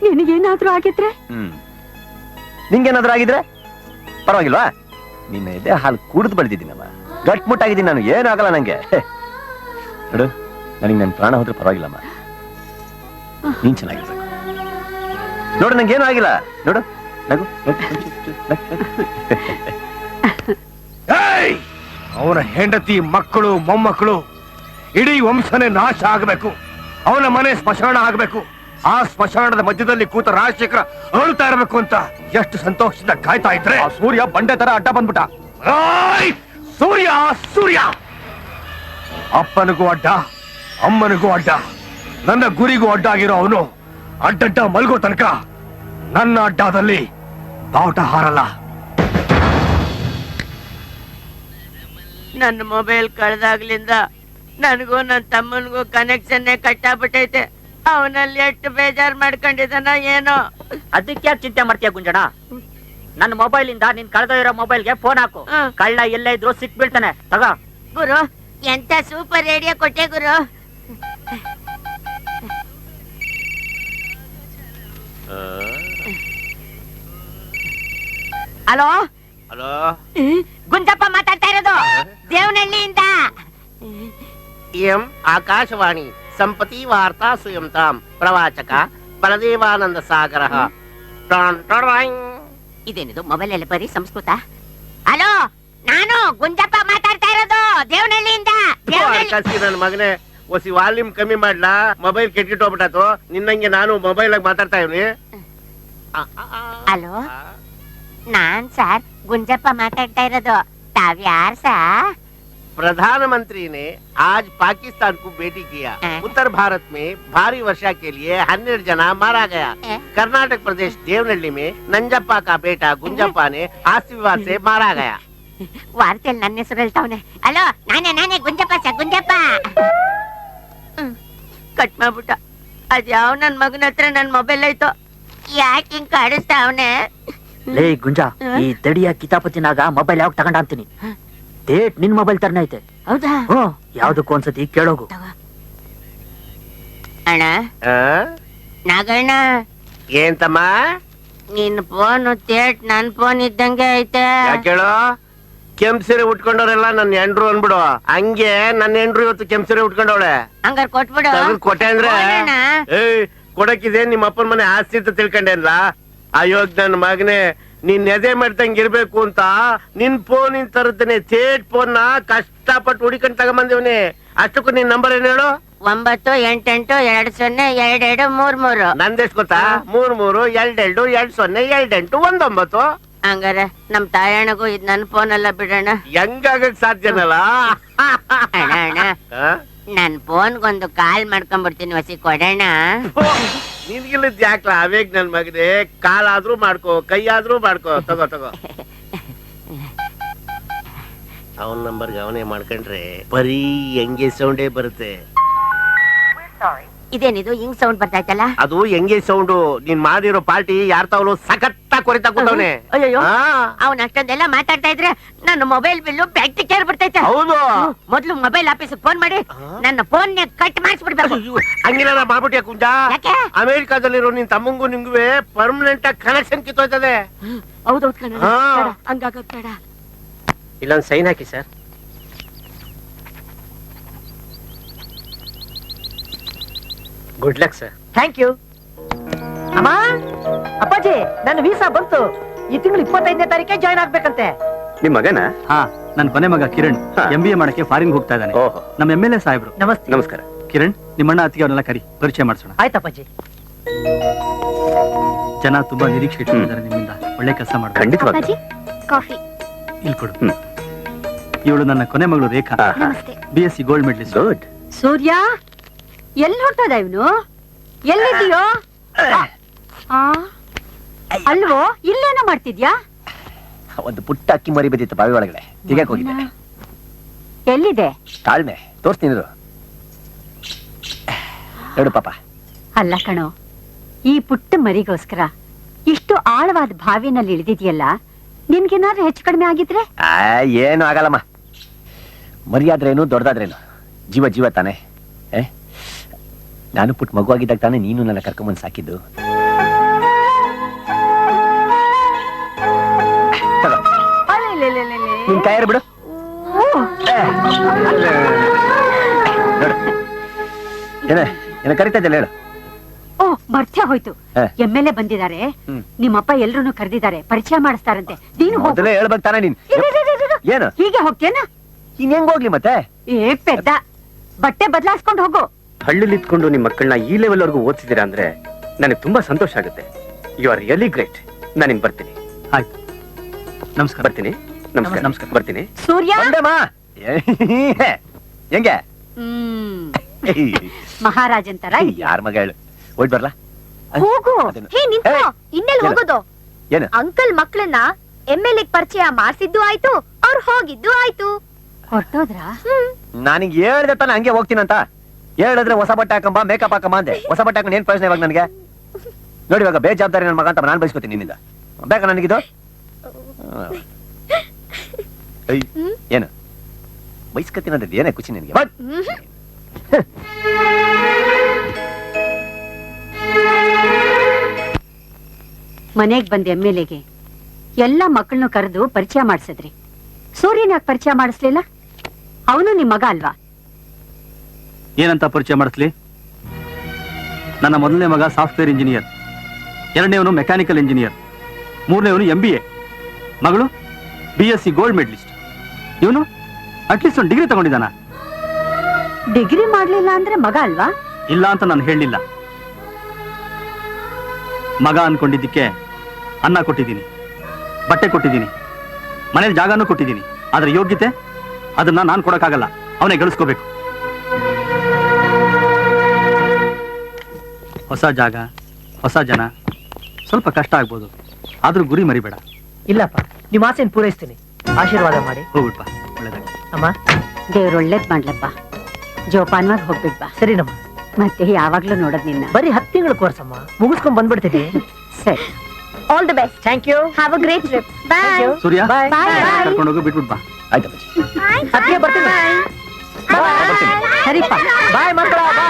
ನಿನಗೇನಾದ್ರೂ ಆಗಿದ್ರೆ ನಿಂಗೇನಾದ್ರೂ ಆಗಿದ್ರೆ ಪರವಾಗಿಲ್ವಾ? ನಿನ್ನ ಎದೆ ಹಾಲು ಕುಡಿದು ಬೆಳೆದಿದ್ದೀನಮ್ಮ, ಗಟ್ಮುಟ್ಟಾಗಿದ್ದೀನಿ ನಾನು, ಏನಾಗಲ್ಲ ನಂಗೆ. ನೋಡು, ನನಗೆ ನನ್ನ ಪ್ರಾಣ ಹೋದ್ರೆ ಪರವಾಗಿಲ್ಲಮ್ಮ, ನೀನ್ ಚೆನ್ನಾಗಿರ್ಬೇಕು. ನೋಡು, ನಂಗೇನು ಆಗಿಲ್ಲ. ನೋಡು, ನಗು. ಅವನ ಹೆಂಡತಿ, ಮಕ್ಕಳು, ಮೊಮ್ಮಕ್ಕಳು, ಇಡೀ ವಂಶನೇ ನಾಶ ಆಗಬೇಕು. ಅವನ ಮನೆ ಸ್ಮಶಾನ ಆಗಬೇಕು. ಆ ಸ್ಮಶಾನದ ಮಧ್ಯದಲ್ಲಿ ಕೂತ ರಾಜಶೇಖರ ಅಳುತ್ತಾ ಇರಬೇಕು ಅಂತ ಎಷ್ಟು ಸಂತೋಷದಿಂದ ಕಾಯ್ತಾ ಇದ್ರೆ ಸೂರ್ಯ ಬಂಡೆ ತರ ಅಡ್ಡ ಬಂದ್ಬಿಟ್ಟ. ಸೂರ್ಯ ಸೂರ್ಯ ಅಪ್ಪನಿಗೂ ಅಡ್ಡ, ಅಮ್ಮನಿಗೂ ಅಡ್ಡ, ನನ್ನ ಗುರಿಗೂ ಅಡ್ಡ ಆಗಿರೋ ಅವನು ಅಡ್ಡಡ್ಡ ಮಲ್ಗೋ ತನಕ ನನ್ನ ಅಡ್ಡದಲ್ಲಿ ಬಾವುಟ ಹಾರಲ್ಲ. ನನ್ನ ಮೊಬೈಲ್ ಕಳೆದಾಗ್ಲಿಂದ ನನಗೂ ನನ್ನ ತಮ್ಮನಿಗೂ ಕನೆಕ್ಷನ್ನೇ ಕಟ್ಟಾಗ್ಬಿಟ್ಟೈತೆ. ಅವನಲ್ಲಿ ಎಷ್ಟು ಬೇಜಾರ್ ಮಾಡ್ಕೊಂಡಿದ್ದಾನ ಏನೋ. ಅದಕ್ಕೆ ಯಾಕೆ ಚಿಂತೆ ಮಾಡ್ತೀಯ ಗುಂಜಣ? ನನ್ನ ಮೊಬೈಲ್ ಇಂದ ನೀನ್ ಕಳೆದಿರೋ ಮೊಬೈಲ್ಗೆ ಫೋನ್ ಹಾಕು. ಕಳ್ಳ ಎಲ್ಲೇ ಇದ್ರು ಸಿಕ್ ಬೀಳ್ತಾನೆ. ತಗ ಗುರು, ಎಂತ ಸೂಪರ್ ರೇಡಿಯೋ ಕೊಟ್ಟೆ ಗುರು. ಹಲೋ ಹಲೋ, ಗುಂಜಪ್ಪ ಮಾತಾಡ್ತಾ ಇರೋದು ದೇವನಹಳ್ಳಿಯಿಂದ. ಎಂ ಆಕಾಶವಾಣಿ ಸಂಪತಿ ವಾರ್ತಾ ಸ್ವಯಂ ತಾಂ ಪ್ರವಾಚಕ ಬಲದೇವಾನಂದ ಸಾಗರ. ಇದೇನಿದು ಮೊಬೈಲ್ ಅಲ್ಲಿ ಬರೀ ಸಂಸ್ಕೃತ. ಹಲೋ, ನಾನು ಗುಂಜಪ್ಪ ಮಾತಾಡ್ತಾ ಇರೋದು ದೇವನಹಳ್ಳಿಯಿಂದ. ನನ್ನ ಮಗನೇ, ಒಸಿ ವಾಲ್ಯೂಮ್ ಕಮ್ಮಿ ಮಾಡ್ಲಾ? ಮೊಬೈಲ್ ಕೆಟ್ಕಿಟ್ಟು ಹೋಗ್ಬಿಟ್ಟು ನಿನ್ನಂಗೆ ನಾನು ಮೊಬೈಲ್ ಆಗಿ ಮಾತಾಡ್ತಾ ಇವ್ನಿ. ಹಲೋ, ನಾನ್ ಸರ್ ಗುಂಜಪ್ಪ ಮಾತಾಡ್ತಾ ಇರೋದು. ताव्यार सा? प्रधानमंत्री ने आज पाकिस्तान को भेटी किया। उत्तर भारत में भारी वर्षा के लिए 12 जना मारा गया। कर्नाटक प्रदेश देवनहल्ली में नंजप्पा का बेटा गुंजप्पा ने आस्ति विवाद से मारा गया। वार्तेल ನನ್ನ ಹೆಸರು ಹೇಳ್ತಾವನೆ. ಹಲೋ, ನಾನೇ ಗುಂಜಪ್ಪ ಸರ್, ಗುಂಜಪ್ಪ. ಕಟ್ ಮಾಡ್ಬಿಟ್ಟ. ಅದ್ಯಾವ ನನ್ ಮಗನ ಹತ್ರ ನನ್ ಮೊಬೈಲ್ ಐತೋ, ಯಾಕೆ ಹಿಂಗ್ ಕಾಡಿಸ್ತಾವನೆ? ಲೇ ಗುಂಜಾ, ಈ ದಡಿಯ ಕಿತಾಪತಿನಾಗ ಮೊಬೈಲ್ ಯಾವಾಗ ತಗೊಂಡ ಅಂತೀನಿ. ಡೇಟ್ ನಿನ್ ಮೊಬೈಲ್ ತರನೇ ಐತೆ. ಹೌದಾ? ಯಾವ್ದಕ್ಕೂ ಒಂದ್ಸತಿ ಕೇಳೋಗು. ಅಣ್ಣ, ನಾಗಣ್ಣ, ಏಂತಮ್ಮ ನಿನ್ ಫೋನ್ ತೇಟ್ ನನ್ ಫೋನ್ ಇದ್ದಂಗೆ ಐತೆ. ಯಾಕೇಳೋ? ಕೆಂಪ್ಸಿರೆ ಉಟ್ಕೊಂಡವ್ರೆಲ್ಲ ನನ್ನ ಹೆಂಡ್ರು ಅನ್ಬಿಡು. ಹಂಗೆ ನನ್ನ ಹೆಂಡ್ರು ಇವತ್ತು ಕೆಂಪ್ಸಿರೆ ಉಟ್ಕೊಂಡವಳೆ. ಹಂಗಾರ ಕೊಟ್ಬಿಡು. ಕೊಟ್ಟೆ ಅಂದ್ರೆ ಕೊಡಕ್ಕಿದೆ ನಿಮ್ಮ ಅಪ್ಪನ ಮನೆ ಆಸ್ತಿ ಅಂತ ತಿಳ್ಕೊಂಡೇನ್ಲ. ಅಯೋಗ್ ನನ್ ಮಗನೆ, ನಿನ್ ಎದೆ ಮಾಡ್ದಂಗ ಇರ್ಬೇಕು ಅಂತ ನಿನ್ ಫೋನ್ ತರತೇನೆ. ಥೇಟ್ ಫೋನ್ ನ ಕಷ್ಟಪಟ್ಟು ಹುಡಿಕೊಂಡ್ ತಗೊಂಬಂದಿವ್ನಿ. ಅಷ್ಟಕ್ಕೂ ನಿನ್ ನಂಬರ್ ಏನ್ ಹೇಳು? 9888202233. ನಂದೆಷ್ಟು ಗೊತ್ತಾ? 3322220819. ಹಂಗಾರ ನಮ್ ತಾಯಣ್ಣಗೂ ಇದ್ ನನ್ ಫೋನ್ ಅಲ್ಲ ಬಿಡೋಣ. ಹೆಂಗಾಗಕ್ ಸಾಧ್ಯನಲ್ಲ? ಅಣ್ಣ ಅಣ್ಣ ನನ್ ಫೋನ್ಗೊಂದು ಕಾಲ್ ಮಾಡ್ಕೊಂಡ್ಬಿಡ್ತೀನಿ, ವಸಿ ಕೊಡೋಣ. ನಿನ್ಗಿಲ್ಲದ್ ಯಾಕ್ಲ ಅವೇಗ್ ನನ್ ಮಗನೇ? ಕಾಲಾದ್ರೂ ಮಾಡ್ಕೋ, ಕೈಯಾದ್ರೂ ಮಾಡ್ಕೋ. ತಗೋ ತಗೋ. ಅವನ್ ನಂಬರ್ಗೆ ಅವನೇ ಮಾಡ್ಕೊಂಡ್ರೆ ಬರೀ ಹೆಂಗೆ ಸೌಂಡೇ ಬರುತ್ತೆ. ಇದೇನಿದು ಹಿಂಗ್ ಸೌಂಡ್ ಬರ್ತಾಯ್ತಲ್ಲ? ಅದು ಹೆಂಗೆ ಸೌಂಡು. ನೀನ್ ಮಾಡಿರೋ ಪಾರ್ಟಿ ಯಾರ ತಾವಲು ಸಖತ್ತ ಕೊರಿತಾ ಕೂತವನೆ. ಅಯ್ಯೋ, ಅವ್ನ ಅಷ್ಟೊಂದೆಲ್ಲ ಮಾತಾಡ್ತಾ ಇದ್ರೆ ನನ್ನ ಮೊಬೈಲ್ ಬಿಲ್ಲು ಬ್ಯಾಟ್ರಿ ಕೇರ್ ಬಿಡ್ತೈತೆ. ಹೌದು, ಮೊದ್ಲು ಮೊಬೈಲ್ ಆಫೀಸ್ ಫೋನ್ ಮಾಡಿ ನನ್ನ ಫೋನ್ ಕಟ್ ಮಾಡಿಸ್ಬಿಡ್ಬೇಕು. ಹಂಗಿಲ್ಲ ಮಾಡ್ಬಿಟ್ಯಾ ಕುಂಜ? ಯಾಕೆ? ಅಮೆರಿಕಾದಲ್ಲಿರೋ ನಿನ್ ತಮ್ಮಂಗೂ ನಿಂಗುವೆ ಪರ್ಮನೆಂಟ್ ಆಗಿ ಕನೆಕ್ಷನ್ ಕಿತ್ತೋಯ್ತದೆ. ಹೌದೌದು ಕಣ, ಹಾ. ಹಂಗಾಗೋದ್ ಬೇಡ. ಇಲ್ಲೊಂದ್ ಸೈನ್ ಹಾಕಿ sir. Good luck sir. Thank you. ಅಮ್ಮ, ಅಪ್ಪಾಜಿ, ನನ್ನ ವೀಸಾ ಬಂತು. ಈ ತಿಂಗಳು 25ನೇ ತಾರೀಕೆ ಜಾಯ್ನ್ ಆಗ್ಬೇಕಂತೆ. ನಿಮ್ ಮಗನ? ಹಾ, ನನ್ ಕೊನೆ ಮಗ ಕಿರಣ್ ಹಾ. MBA ಮಾಡಕ್ಕೆ ಫಾರಿನ್ ಹೋಗ್ತಾ ಇದ್ದಾನೆ. ಓಹೋ, ನಮ್ಮ MLA ಸಾಹೇಬ್ರು. ನಮಸ್ತೆ. ನಮಸ್ಕಾರ. ಕಿರಣ್, ನಿಮ್ಮಣ್ಣ ಅತ್ತಿಗೆ ಅವ್ರನ್ನೆಲ್ಲ ಕರಿ, ಪರಿಚಯ ಮಾಡಿಸೋಣ. ಆಯ್ತಪ್ಪಾಜಿ. ಜನ ತುಂಬಾ ನಿರೀಕ್ಷೆ ಇಟ್ಕೊಂಡಿದ್ದಾರೆ ನಿಮ್ಮಿಂದ. ಒಳ್ಳೆ ಕೆಲಸ ಮಾಡ್ತಾರೆ. ಖಂಡಿತವಾಗಿ. ಕಾಫಿ. ಇಲ್ಲಿ ಕೊಡು. ಹ್ಮ್. ಇವಳು ನನ್ನ ಕೊನೆ ಮಗಳು ರೇಖಾ, ನಮಸ್ತೆ. BSc gold medallist. ಗುಡ್. ಸೂರ್ಯ, ಎಲ್ಲಿ ಹೊರಟೋದ ಇವನು? ಎಲ್ಲಿದೀಯೋ? ಅಲ್ವೋ, ಇಲ್ಲೇನೋ ಮಾಡ್ತಿದ್ಯಾ? ಒಂದು ಪುಟ್ಟ ಅಕ್ಕಿ ಮರಿ ಬಿದ್ದಿತ್ತು ಬಾವಿ ಒಳಗಡೆ, ತೆಗಿಯಕ್ ಹೋಗಿದ್ದೆ. ಎಲ್ಲಿದೆ? ತಾಳ್ಮೆ ತೋರಿಸ್ತೀನಿ ನೋಡು ಪಾಪ. ಅಲ್ಲ ಕಣೋ, ಈ ಪುಟ್ಟ ಮರಿಗೋಸ್ಕರ ಇಷ್ಟು ಆಳವಾದ ಬಾವಿನಲ್ಲಿ ಇಳಿದಿದ್ಯಲ್ಲ, ನಿನ್ಗೇನಾದ್ರೂ ಹೆಚ್ಚು ಕಡಿಮೆ ಆಗಿದ್ರೆ? ಏನು ಆಗಲ್ಲಮ್ಮ. ಮರಿಯಾದ್ರೇನು ದೊಡ್ಡದಾದ್ರೇನು ಜೀವ ಜೀವ ತಾನೆ. ನಾನು ಪುಟ್ಟ ಮಗುವಾಗಿದ್ದಾಗ ತಾನೆ ನೀನು ನನ್ನ ಕರ್ಕೊಂಬಂದು ಸಾಕಿದ್ದು. ನಿನ್ ಕೈಯಾರ ಬಿಡು. ನೋಡು, ಏನ ಕರಿತಾ ಇದ್ದಲ್ಲ, ಹೇಳು. ಓ, ಮರ್ತ್ಯ ಹೋಯ್ತು. ಹಾ. MLA ಬಂದಿದ್ದಾರೆ. ನಿಮ್ಮಪ್ಪ ಎಲ್ರೂನು ಕರೆದಿದ್ದಾರೆ, ಪರಿಚಯ ಮಾಡಿಸ್ತಾರಂತೆ. ನೀನು ಹೋಗು. ಮೊದಲೇ ಹೇಳ್ಬೇಕು ತಾನೆ ನೀನ್. ಏನು ಹೀಗೆ ಹೋಗ್ತೇನಾ? ನೀನ್ ಹೆಂಗ್ ಹೋಗ್ಲಿ ಮತ್ತೆ? ಪೆದ್ದ, ಬಟ್ಟೆ ಬದಲಾಯಿಸ್ಕೊಂಡು ಹೋಗು. ಹಳ್ಳಿಲಿ ಇದ್ಕೊಂಡು ನಿಮ್ಮ ಮಕ್ಕಳನ್ನ ಈ ಲೆವೆಲ್ ವರ್ಗೂ ಓದಿಸಿದೀರಾ ಅಂದ್ರೆ ನನಗೆ ತುಂಬಾ ಸಂತೋಷ ಆಗುತ್ತೆ. You are really great. ನಾನು ಬರ್ತೀನಿ. ಆಯ್ತು, ನಮಸ್ಕಾರ. ಬರ್ತೀನಿ. ನಮಸ್ಕಾರ. ನಮಸ್ಕಾರ. ಬರ್ತೀನಿ. ಸೂರ್ಯ, ಬಂದೆಮ್ಮ. ಹೆಂಗೆ ಮಹಾರಾಜನ್ ತರ ಇದೆಯಾ? ಯಾರ ಮಗ ಹೇಳು? ಹೋಯ್ತು ಬರ್ಲಾ? ಹೋಗು. ಅದನ್ನ- ಹೇ, ನಿಂತ್ಕೋ. ಏಯ್, ಇನ್ನೆಲ್ಲಿ ಏನು? ಹೋಗೋದು? ಏನು? ಅಂಕಲ್ ಮಕ್ಕಳನ್ನ MLA ಪರಿಚಯ ಮಾಡಿಸಿದ್ದು ಆಯ್ತು, ಅವ್ರು ಹೋಗಿದ್ದು ಆಯ್ತು. ಹೊರಟೋದ್ರಾ? ನಾನಿಗ್ ಹೇಳ್ದೆ ತಾನೆ ಹಂಗೆ ಹೋಗ್ತೀನಂತ. ಹೇಳಿದ್ರೆ ಹೊಸ ಬಟ್ಟೆ ಹಾಕಂಬ, ಮೇಕಪ್ ಹಾಕಂಬ ಅಂದೆ. ಹೊಸ ಬಟ್ಟೆ ಹಾಕೊಂಡು ಏನ್ ಪ್ರಯೋಜನ ಇವಾಗ ನನಗೆ? ನೋಡಿ, ಇವಾಗ ಬೇಜವಾಬ್ದಾರಿ ನನ್ನ ಮಗ ಅಂತ ನಾನು ಬಯಸ್ಕೊತೀನಿ ನಿನ್ನಿಂದ. ಬೇಕಾ ನನಗಿದು? ಏನು ಬಯಸ್ಕೊತೀನಿ ಅಂದ್ರೆ ಏನೇ ಖುಷಿ ನಿನಗೆ? ಮನೆಗ್ ಬಂದ MLAಗೆ ಎಲ್ಲಾ ಮಕ್ಕಳನ್ನು ಕರೆದು ಪರಿಚಯ ಮಾಡಿಸಿದ್ರಿ. ಸೂರ್ಯನ ಯಾಕೆ ಪರಿಚಯ ಮಾಡಿಸ್ಲಿಲ್ಲ? ಅವನು ನಿಮ್ ಮಗ ಅಲ್ವಾ? ಏನಂತ ಪರಿಚಯ ಮಾಡಿಸ್ಲಿ? ನನ್ನ ಮೊದಲನೇ ಮಗ ಸಾಫ್ಟ್ವೇರ್ ಇಂಜಿನಿಯರ್, ಎರಡನೇವನು ಮೆಕ್ಯಾನಿಕಲ್ ಇಂಜಿನಿಯರ್, ಮೂರನೇವನು MBA, ಮಗಳು BSc ಗೋಲ್ಡ್ ಮೆಡಲಿಸ್ಟ್. ಇವನು ಅಟ್ಲೀಸ್ಟ್ ಒಂದು ಡಿಗ್ರಿ ತಗೊಂಡಿದ್ದಾನ. ಡಿಗ್ರಿ ಮಾಡ್ಲಿಲ್ಲ ಅಂದ್ರೆ ಮಗ ಅಲ್ವಾ? ಇಲ್ಲ ಅಂತ ನಾನು ಹೇಳಲಿಲ್ಲ. ಮಗ ಅನ್ಕೊಂಡಿದ್ದಕ್ಕೆ ಅನ್ನ ಕೊಟ್ಟಿದ್ದೀನಿ, ಬಟ್ಟೆ ಕೊಟ್ಟಿದ್ದೀನಿ, ಮನೇಲಿ ಜಾಗನೂ ಕೊಟ್ಟಿದ್ದೀನಿ. ಆದ್ರೆ ಯೋಗ್ಯತೆ ಅದನ್ನ ನಾನು ಕೊಡಕ್ಕಾಗಲ್ಲ, ಅವನೇ ಗಳಿಸ್ಕೋಬೇಕು. ಹೊಸ ಜಾಗ, ಹೊಸ ಜನ, ಸ್ವಲ್ಪ ಕಷ್ಟ ಆಗ್ಬೋದು, ಆದ್ರೂ ಗುರಿ ಮರಿಬೇಡ. ಇಲ್ಲಪ್ಪ, ನಿಮ್ಮ ಆಸೆನ್ ಪೂರೈಸ್ತೀನಿ. ಆಶೀರ್ವಾದ ಮಾಡಿ. ಹೋಗ್ಬಿಟ್ಪ, ಒಳ್ಳೇದಾಗಿ. ಅಮ್ಮ, ದೇವ್ರ ಒಳ್ಳೇದ್ ಮಾಡ್ಲಪ್ಪ. ಜೋಪಾನವಾಗಿ ಹೋಗ್ಬಿಡ್ಬಾ. ಸರಿನಮ್ಮ. ಮತ್ತೆ ಯಾವಾಗ್ಲೂ ನೋಡದ್ ನಿನ್ನ. ಬರೀ 10 ತಿಂಗಳ ಕೋರ್ಸ್ ಅಮ್ಮ, ಮುಗಿಸ್ಕೊಂಡ್ ಬಂದ್ಬಿಡ್ತೀನಿ. ಸರಿ, all the best. Thank you. Have a great trip. Bye. Surya, bye. ಕರ್ಕೊಂಡು ಹೋಗು, ಬಿಟ್ಬಿಟ್ಬಾ. ಆಯ್ತು ಅತ್ತಿಗೆ ಬರ್ತೀನಿ. ಸರಿಪ್ಪ. ಬಾಯ್ ಮಕ್ಕಳ, ಬಾಯ್.